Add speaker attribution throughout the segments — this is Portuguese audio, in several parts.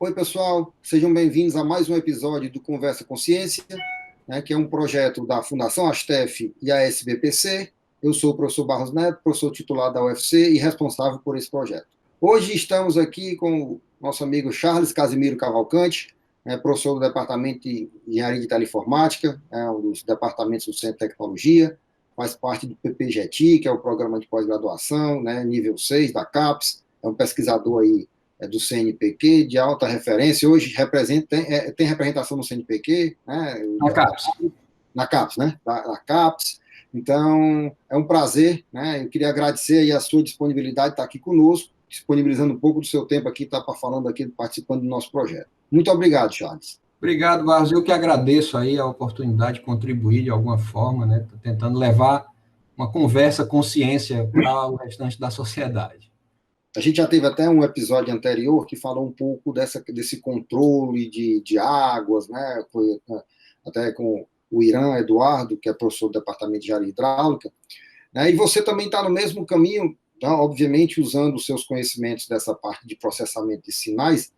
Speaker 1: Oi, pessoal, sejam bem-vindos a mais um episódio do Conversa com Ciência, né, que é um projeto da Fundação Astef e a SBPC. Eu sou o professor Barros Neto, professor titular da UFC e responsável por esse projeto. Hoje estamos aqui com o nosso amigo Charles Casimiro Cavalcante, professor do Departamento de Engenharia de Teleinformática, um dos departamentos do Centro de Tecnologia, faz parte do PPGETI, que é o Programa de Pós-Graduação, né, nível 6 da CAPES, é um pesquisador aí do CNPq, de alta referência, hoje tem representação no CNPq, né,
Speaker 2: Na CAPES.
Speaker 1: Na CAPES, né, da CAPES. Então, é um prazer, né, eu queria agradecer aí a sua disponibilidade de estar aqui conosco, disponibilizando um pouco do seu tempo aqui, estar falando aqui, participando do nosso projeto. Muito obrigado, Charles.
Speaker 2: Obrigado, Barros. Eu que agradeço aí a oportunidade de contribuir de alguma forma, né, tentando levar uma conversa com ciência para o restante da sociedade.
Speaker 1: A gente já teve até um episódio anterior que falou um pouco desse controle de águas, né? Foi até com o Irã Eduardo, que é professor do Departamento de Engenharia Hidráulica, né? E você também está no mesmo caminho, tá? Obviamente usando os seus conhecimentos dessa parte de processamento de sinais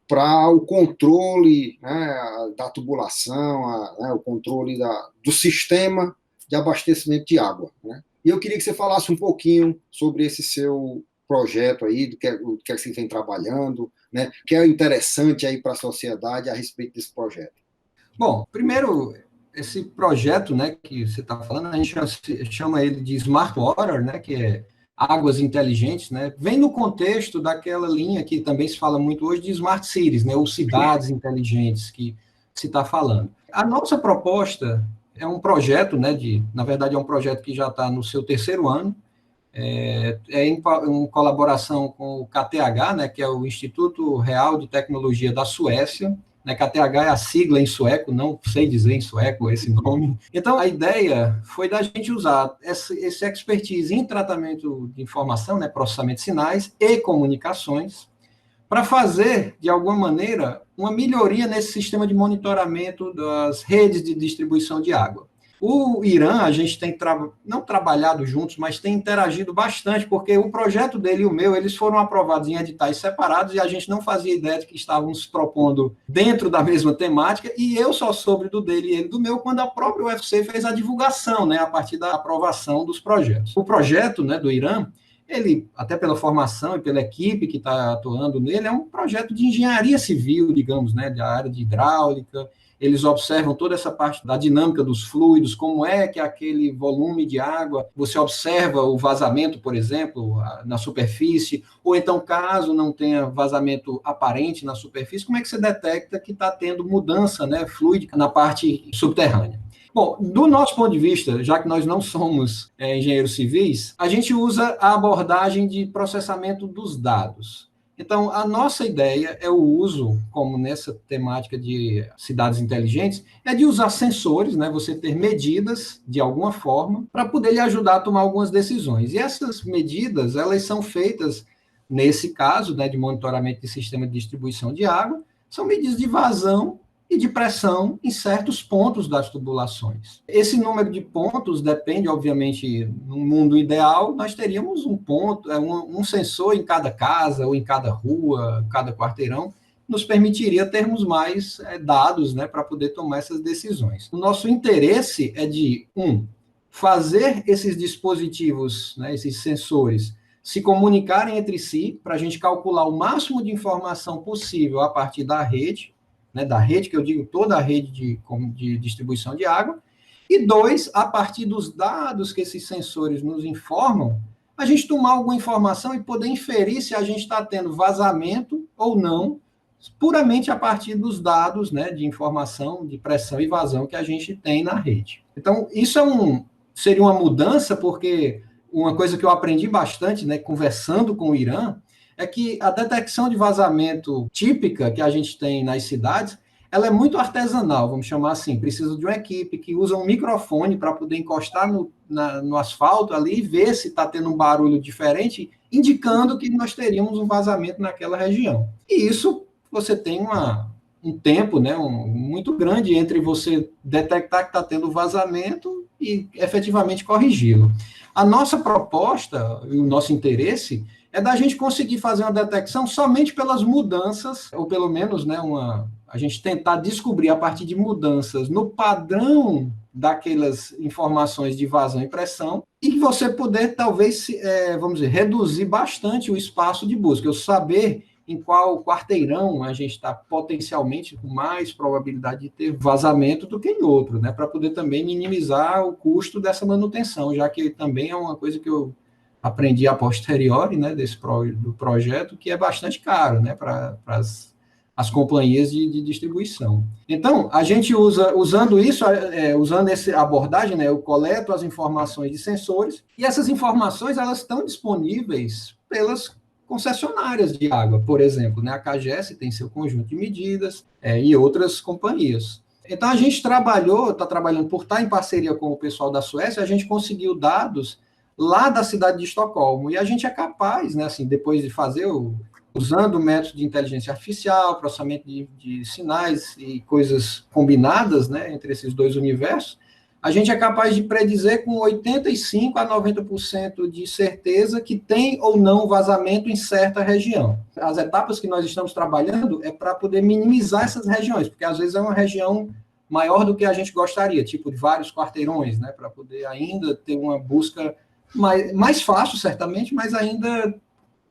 Speaker 1: para o controle, né, da tubulação, né, o controle do sistema de abastecimento de água, né? E eu queria que você falasse um pouquinho sobre esse seu projeto aí, do que você vem trabalhando, né? O que é interessante aí para a sociedade a respeito desse projeto.
Speaker 2: Bom, primeiro, esse projeto, né, que você está falando, a gente chama ele de Smart Water, né, que é águas inteligentes, né, vem no contexto daquela linha que também se fala muito hoje de Smart Cities, né, ou cidades inteligentes que se está falando. A nossa proposta é um projeto, né, na verdade é um projeto que já está no seu terceiro ano, em colaboração com o KTH, né, que é o Instituto Real de Tecnologia da Suécia, né, KTH é a sigla em sueco, não sei dizer em sueco esse nome. Então, a ideia foi da gente usar esse expertise em tratamento de informação, né, processamento de sinais e comunicações, para fazer, de alguma maneira, uma melhoria nesse sistema de monitoramento das redes de distribuição de água. O Irã, a gente tem não trabalhado juntos, mas tem interagido bastante, porque o projeto dele e o meu, eles foram aprovados em editais separados e a gente não fazia ideia de que estávamos propondo dentro da mesma temática, e eu só soube do dele e ele do meu quando a própria UFC fez a divulgação, né, a partir da aprovação dos projetos. O projeto, né, do Irã, ele, até pela formação e pela equipe que está atuando nele, é um projeto de engenharia civil, digamos, né, da área de hidráulica. Eles observam toda essa parte da dinâmica dos fluidos, como é que aquele volume de água, você observa o vazamento, por exemplo, na superfície, ou então, caso não tenha vazamento aparente na superfície, como é que você detecta que está tendo mudança, né, fluídica na parte subterrânea? Bom, do nosso ponto de vista, já que nós não somos engenheiros civis, a gente usa a abordagem de processamento dos dados. Então, a nossa ideia é o uso, como nessa temática de cidades inteligentes, é de usar sensores, né, você ter medidas de alguma forma para poder lhe ajudar a tomar algumas decisões. E essas medidas, elas são feitas, nesse caso, né, de monitoramento de sistema de distribuição de água, são medidas de vazão e de pressão em certos pontos das tubulações. Esse número de pontos depende, obviamente, no mundo ideal, nós teríamos um ponto, um sensor em cada casa, ou em cada rua, cada quarteirão, nos permitiria termos mais dados, né, para poder tomar essas decisões. O nosso interesse é de, fazer esses dispositivos, né, esses sensores, se comunicarem entre si, para a gente calcular o máximo de informação possível a partir da rede, né, da rede, que eu digo toda a rede de distribuição de água, e 2, a partir dos dados que esses sensores nos informam, a gente tomar alguma informação e poder inferir se a gente está tendo vazamento ou não, puramente a partir dos dados, né, de informação, de pressão e vazão que a gente tem na rede. Então, isso seria uma mudança, porque uma coisa que eu aprendi bastante, né, conversando com o Irã, é que a detecção de vazamento típica que a gente tem nas cidades, ela é muito artesanal, vamos chamar assim. Precisa de uma equipe que usa um microfone para poder encostar no asfalto ali e ver se está tendo um barulho diferente, indicando que nós teríamos um vazamento naquela região. E isso você tem um tempo, né, muito grande entre você detectar que está tendo vazamento e efetivamente corrigi-lo. A nossa proposta, o nosso interesse, é da gente conseguir fazer uma detecção somente pelas mudanças, ou pelo menos, né, a gente tentar descobrir a partir de mudanças no padrão daquelas informações de vazão e pressão, e você poder, talvez, vamos dizer, reduzir bastante o espaço de busca, eu saber em qual quarteirão a gente está potencialmente com mais probabilidade de ter vazamento do que em outro, né, para poder também minimizar o custo dessa manutenção, já que também é uma coisa que eu aprendi a posteriori, né, do projeto, que é bastante caro, né, para as companhias de distribuição. Então, a gente usando isso, usando essa abordagem, né, eu coleto as informações de sensores, e essas informações, elas estão disponíveis pelas concessionárias de água, por exemplo, né, a CAGES tem seu conjunto de medidas, e outras companhias. Então, a gente está trabalhando por estar em parceria com o pessoal da Suécia, a gente conseguiu dados lá da cidade de Estocolmo, e a gente é capaz, né, assim, depois de fazer, usando o método de inteligência artificial, processamento de sinais e coisas combinadas, né, entre esses dois universos, a gente é capaz de predizer com 85% a 90% de certeza que tem ou não vazamento em certa região. As etapas que nós estamos trabalhando é para poder minimizar essas regiões, porque às vezes é uma região maior do que a gente gostaria, tipo de vários quarteirões, né, para poder ainda ter uma busca mais fácil, certamente, mas ainda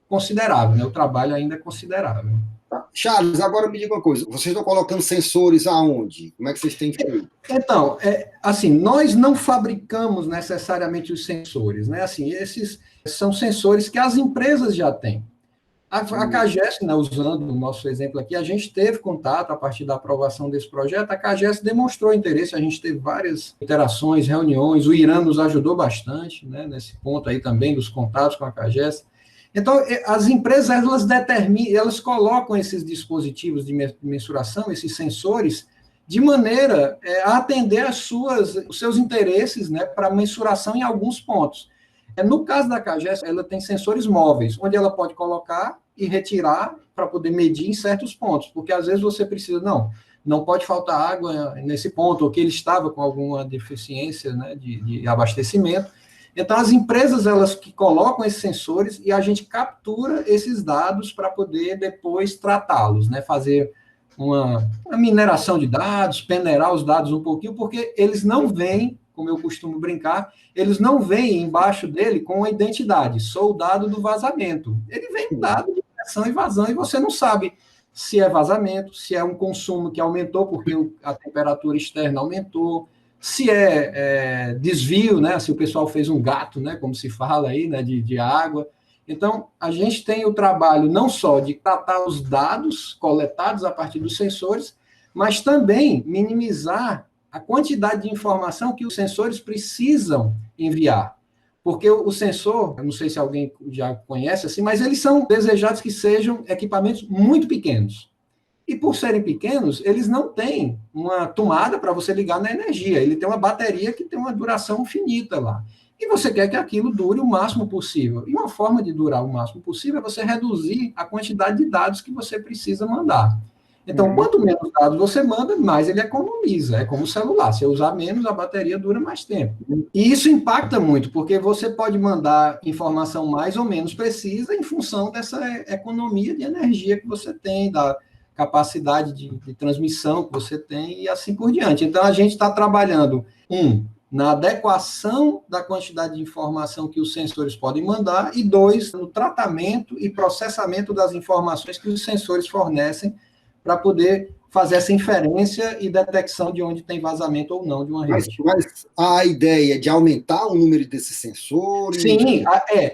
Speaker 2: considerável, né? O trabalho ainda é considerável.
Speaker 1: Tá. Charles, agora me diga uma coisa, vocês estão colocando sensores aonde? Como é que vocês têm feito?
Speaker 2: Então, assim, nós não fabricamos necessariamente os sensores, né? Assim, esses são sensores que as empresas já têm. A CAGES, né, usando o nosso exemplo aqui, a gente teve contato a partir da aprovação desse projeto, a CAGES demonstrou interesse, a gente teve várias interações, reuniões, o Irã nos ajudou bastante, né, nesse ponto aí também dos contatos com a CAGES. Então, as empresas, elas colocam esses dispositivos de mensuração, esses sensores, de maneira a atender os seus interesses, né, para mensuração em alguns pontos. No caso da CAGES, ela tem sensores móveis, onde ela pode colocar e retirar para poder medir em certos pontos, porque às vezes você precisa, não pode faltar água nesse ponto, ou que ele estava com alguma deficiência, né, de abastecimento. Então, as empresas, elas que colocam esses sensores e a gente captura esses dados para poder depois tratá-los, né, fazer uma mineração de dados, peneirar os dados um pouquinho, porque eles não vêm, como eu costumo brincar, eles não vêm embaixo dele com a identidade, sou o dado do vazamento. Ele vem com dado de pressão e vazão, e você não sabe se é vazamento, se é um consumo que aumentou porque a temperatura externa aumentou, se é desvio, né, se o pessoal fez um gato, né, como se fala aí, né, de água. Então, a gente tem o trabalho não só de tratar os dados coletados a partir dos sensores, mas também minimizar a quantidade de informação que os sensores precisam enviar. Porque o sensor, eu não sei se alguém já conhece assim, mas eles são desejados que sejam equipamentos muito pequenos. E por serem pequenos, eles não têm uma tomada para você ligar na energia. Ele tem uma bateria que tem uma duração finita lá. E você quer que aquilo dure o máximo possível. E uma forma de durar o máximo possível é você reduzir a quantidade de dados que você precisa mandar. Então, quanto menos dados você manda, mais ele economiza. É como o celular. Se eu usar menos, a bateria dura mais tempo. E isso impacta muito, porque você pode mandar informação mais ou menos precisa em função dessa economia de energia que você tem, da capacidade de transmissão que você tem e assim por diante. Então, a gente está trabalhando, na adequação da quantidade de informação que os sensores podem mandar, e 2, no tratamento e processamento das informações que os sensores fornecem para poder fazer essa inferência e detecção de onde tem vazamento ou não de uma rede.
Speaker 1: Mas a ideia de aumentar o número desses sensores...
Speaker 2: Sim,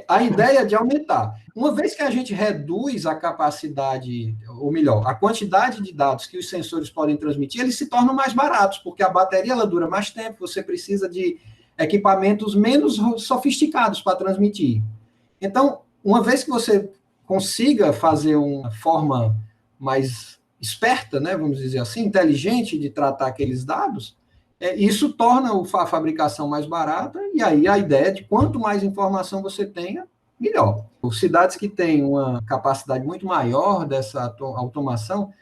Speaker 2: a ideia é de aumentar. Uma vez que a gente reduz a capacidade, ou melhor, a quantidade de dados que os sensores podem transmitir, eles se tornam mais baratos, porque a bateria ela dura mais tempo, você precisa de equipamentos menos sofisticados para transmitir. Então, uma vez que você consiga fazer uma forma mais esperta, né, vamos dizer assim, inteligente de tratar aqueles dados, isso torna a fabricação mais barata, e aí a ideia é de quanto mais informação você tenha, melhor. Cidades que têm uma capacidade muito maior dessa automação,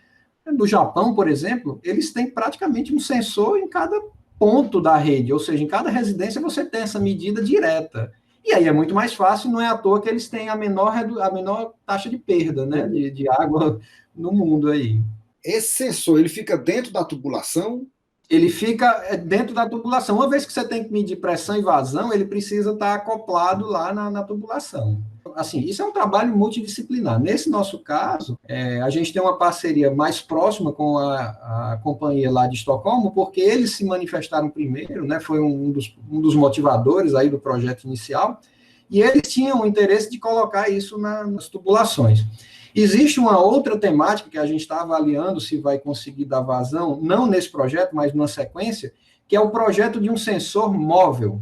Speaker 2: no Japão, por exemplo, eles têm praticamente um sensor em cada ponto da rede, ou seja, em cada residência você tem essa medida direta. E aí é muito mais fácil, não é à toa que eles têm a menor taxa de perda, né, de água no mundo aí.
Speaker 1: Esse sensor, ele fica dentro da tubulação?
Speaker 2: Ele fica dentro da tubulação. Uma vez que você tem que medir pressão e vazão, ele precisa estar acoplado lá na tubulação. Assim, isso é um trabalho multidisciplinar. Nesse nosso caso, a gente tem uma parceria mais próxima com a companhia lá de Estocolmo, porque eles se manifestaram primeiro, né? Foi um dos motivadores aí do projeto inicial, e eles tinham o interesse de colocar isso nas tubulações. Existe uma outra temática que a gente está avaliando se vai conseguir dar vazão, não nesse projeto, mas numa sequência, que é o projeto de um sensor móvel.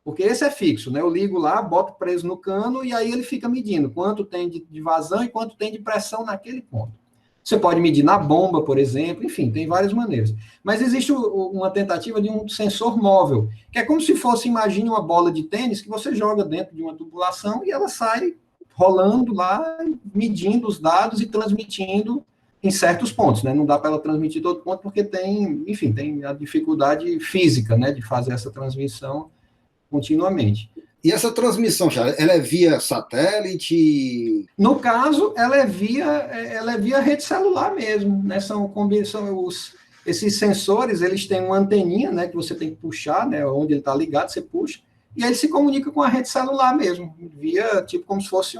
Speaker 2: Porque esse é fixo, né? Eu ligo lá, boto preso no cano e aí ele fica medindo quanto tem de vazão e quanto tem de pressão naquele ponto. Você pode medir na bomba, por exemplo, enfim, tem várias maneiras. Mas existe uma tentativa de um sensor móvel, que é como se fosse, imagine uma bola de tênis que você joga dentro de uma tubulação e ela sai rolando lá, medindo os dados e transmitindo em certos pontos, né? Não dá para ela transmitir todo ponto porque tem, enfim, tem a dificuldade física, né, de fazer essa transmissão continuamente.
Speaker 1: E essa transmissão, Charles, ela é via satélite?
Speaker 2: No caso, ela é via rede celular mesmo, né? Esses sensores, eles têm uma anteninha, né, que você tem que puxar, né, onde ele está ligado, você puxa, e aí ele se comunica com a rede celular mesmo, via, tipo, como se fosse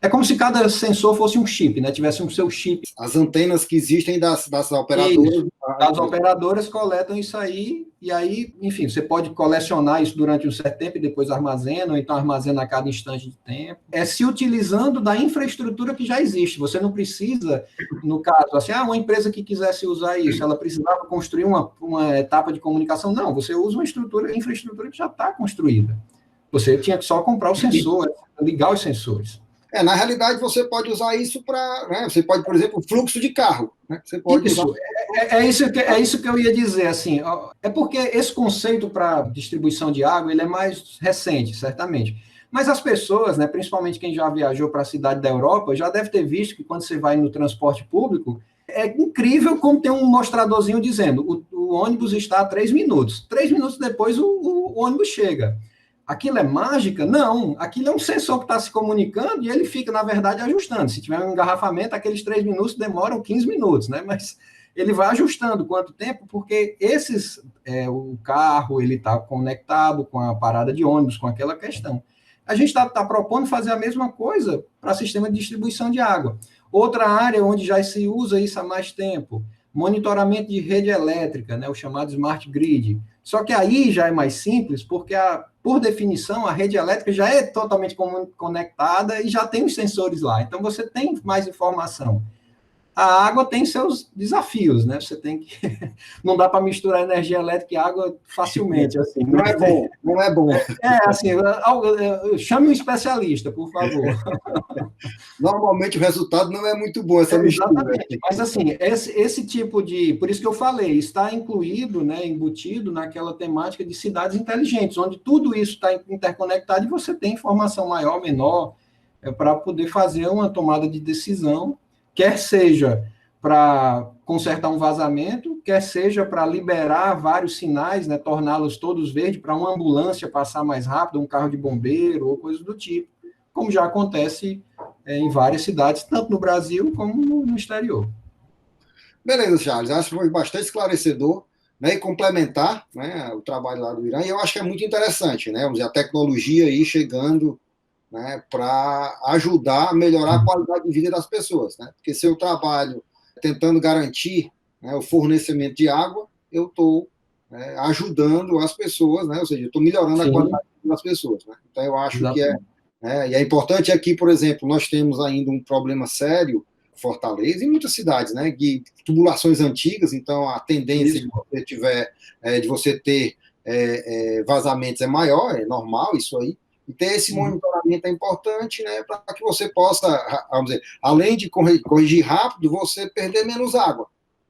Speaker 2: é como se cada sensor fosse um chip, né? Tivesse um seu chip.
Speaker 1: As antenas que existem das operadoras.
Speaker 2: Isso. As operadoras coletam isso aí, e aí, enfim, você pode colecionar isso durante um certo tempo e depois armazena, ou então armazena a cada instante de tempo. É se utilizando da infraestrutura que já existe. Você não precisa, no caso, assim, uma empresa que quisesse usar isso, ela precisava construir uma etapa de comunicação. Não, você usa uma infraestrutura que já está construída. Você tinha que só comprar o sensor, ligar os sensores.
Speaker 1: Na realidade, você pode usar isso para. Né, você pode, por exemplo, fluxo de carro. Né, você pode
Speaker 2: isso,
Speaker 1: usar...
Speaker 2: é isso que eu ia dizer. Assim, é porque esse conceito para distribuição de água ele é mais recente, certamente. Mas as pessoas, né, principalmente quem já viajou para a cidade da Europa, já deve ter visto que quando você vai no transporte público, é incrível como tem um mostradorzinho dizendo o ônibus está a 3 minutos. 3 minutos depois o ônibus chega. Aquilo é mágica? Não. Aquilo é um sensor que está se comunicando e ele fica, na verdade, ajustando. Se tiver um engarrafamento, aqueles 3 minutos demoram 15 minutos, né? Mas ele vai ajustando quanto tempo, porque o carro ele está conectado com a parada de ônibus, com aquela questão. A gente está propondo fazer a mesma coisa para sistema de distribuição de água. Outra área onde já se usa isso há mais tempo, monitoramento de rede elétrica, né, o chamado Smart Grid. Só que aí já é mais simples, porque, por definição, a rede elétrica já é totalmente conectada e já tem os sensores lá. Então, você tem mais informação. A água tem seus desafios, né? Você tem que... Não dá para misturar energia elétrica e água facilmente, assim.
Speaker 1: Não é bom, não é bom.
Speaker 2: Assim, chame um especialista, por favor.
Speaker 1: Normalmente o resultado não é muito bom, essa mistura.
Speaker 2: Exatamente. Mas, assim, esse tipo de... Por isso que eu falei, está incluído, né, embutido naquela temática de cidades inteligentes, onde tudo isso está interconectado e você tem informação maior, menor, para poder fazer uma tomada de decisão, quer seja para consertar um vazamento, quer seja para liberar vários sinais, né, torná-los todos verdes, para uma ambulância passar mais rápido, um carro de bombeiro ou coisas do tipo, como já acontece em várias cidades, tanto no Brasil como no exterior.
Speaker 1: Beleza, Charles, acho que foi bastante esclarecedor, né, e complementar, né, o trabalho lá do Irã, e eu acho que é muito interessante, né, vamos dizer, a tecnologia aí chegando, né, para ajudar a melhorar a qualidade de vida das pessoas, né? Porque se eu trabalho tentando garantir, né, o fornecimento de água, eu estou, né, ajudando as pessoas, né? Ou seja, eu estou melhorando a qualidade de vida das pessoas, né? Então, eu acho que e é importante aqui, por exemplo, nós temos ainda um problema sério em Fortaleza e em muitas cidades, né, de tubulações antigas, então a tendência de você ter vazamentos é maior, é normal isso aí. E ter esse monitoramento é importante, né, para que você possa, vamos dizer, além de corrigir rápido, você perder menos água.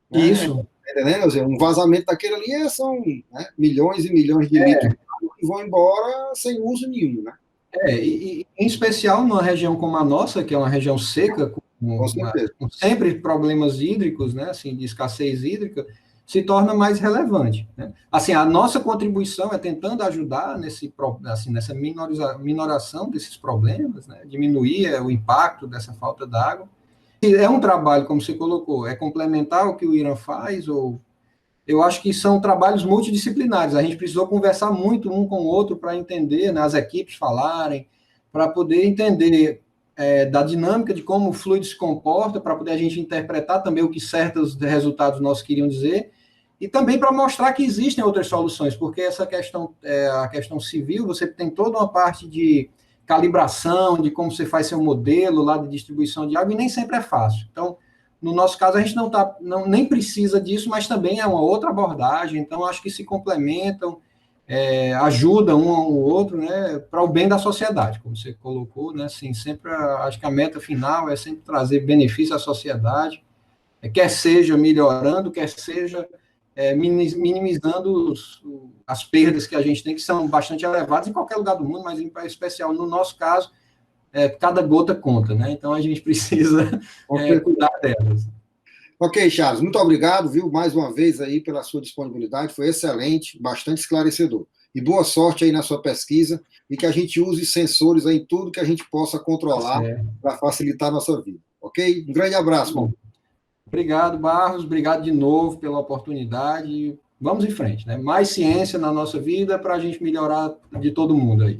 Speaker 1: Né?
Speaker 2: Isso.
Speaker 1: Entendeu? Um vazamento daquele ali são, né, milhões e milhões de litros que vão embora sem uso nenhum, né?
Speaker 2: E em especial numa região como a nossa, que é uma região seca, com sempre problemas hídricos, né, assim, de escassez hídrica, se torna mais relevante, né? Assim, a nossa contribuição é tentando ajudar nessa minoração desses problemas, né? Diminuir o impacto dessa falta d'água. É um trabalho, como você colocou, é complementar o que o IRAN faz, ou eu acho que são trabalhos multidisciplinares. A gente precisou conversar muito um com o outro para entender, né, as equipes falarem, para poder entender da dinâmica de como o fluido se comporta, para poder a gente interpretar também o que certos resultados nossos queriam dizer, e também para mostrar que existem outras soluções, porque essa questão, a questão civil, você tem toda uma parte de calibração, de como você faz seu modelo lá de distribuição de água, e nem sempre é fácil. Então, no nosso caso, a gente nem precisa disso, mas também é uma outra abordagem, então acho que se complementam, ajudam um ao outro, né, para o bem da sociedade, como você colocou, né, assim, sempre acho que a meta final é sempre trazer benefício à sociedade, quer seja melhorando, quer seja minimizando as perdas que a gente tem, que são bastante elevadas em qualquer lugar do mundo, mas em especial no nosso caso, cada gota conta, né? Então a gente precisa cuidar delas.
Speaker 1: Ok, Charles, muito obrigado, viu, mais uma vez aí pela sua disponibilidade, foi excelente, bastante esclarecedor. E boa sorte aí na sua pesquisa e que a gente use sensores aí em tudo que a gente possa controlar para facilitar a nossa vida, ok? Um grande abraço, bom.
Speaker 2: Obrigado, Barros, obrigado de novo pela oportunidade. Vamos em frente, né? Mais ciência na nossa vida para a gente melhorar de todo mundo aí.